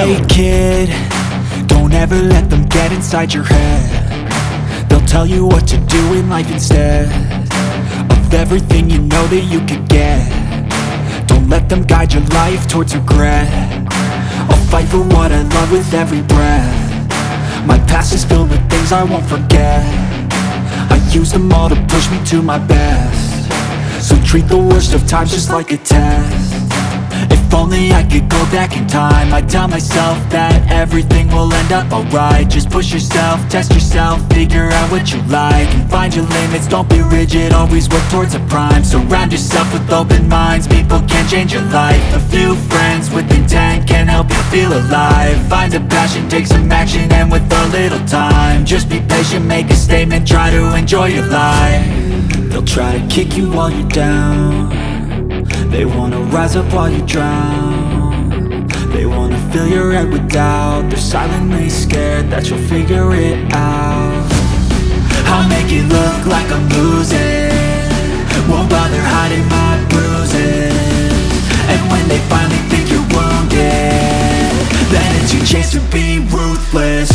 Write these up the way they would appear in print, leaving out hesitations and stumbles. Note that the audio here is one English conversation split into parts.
Hey kid, don't ever let them get inside your head. They'll tell you what to do in life instead of everything you know that you could get. Don't let them guide your life towards regret. I'll fight for what I love with every breath. My past is filled with things I won't forget. I use them all to push me to my best. So treat the worst of times just like a test. If only I could go back in time, I'd tell myself that everything will end up alright. Just push yourself, test yourself, figure out what you like, and find your limits, don't be rigid, always work towards a prime. Surround yourself with open minds, people can change your life. A few friends with intent can help you feel alive. Find a passion, take some action, and with a little time, just be patient, make a statement, try to enjoy your life. They'll try to kick you while you're down. They wanna rise up while you drown. They wanna fill your head with doubt. They're silently scared that you'll figure it out. I'll make it look like I'm losing, won't bother hiding my bruises. And when they finally think you're wounded, then it's your chance to be ruthless.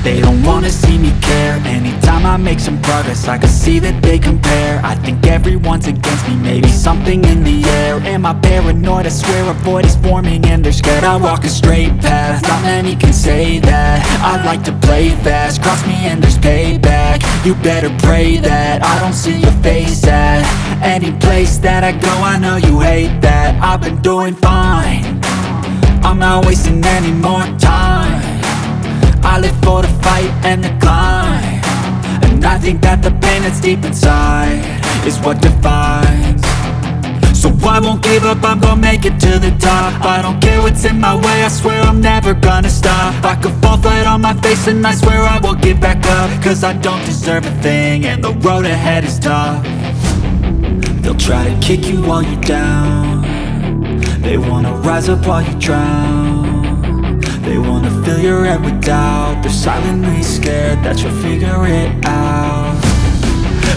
They don't wanna see me care. Anytime I make some progress, I can see that they compare. I think everyone's against me, maybe something in the air. Am I paranoid? I swear a void is forming and they're scared. I walk a straight path, not many can say that. I like to play fast, cross me and there's payback. You better pray that I don't see your face at any place that I go. I know you hate that. I've been doing fine, I'm not wasting any more time. I live for the fight and the climb, and I think that the pain that's deep inside is what defines. So I won't give up, I'm gonna make it to the top. I don't care what's in my way, I swear I'm never gonna stop. I could fall flat on my face and I swear I will get back up, cause I don't deserve a thing and the road ahead is tough. They'll try to kick you while you're down. They wanna rise up while you drown. They wanna fill your head with doubt. They're silently scared that you'll figure it out.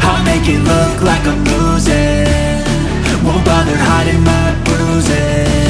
I'll make it look like I'm losing, won't bother hiding my bruises.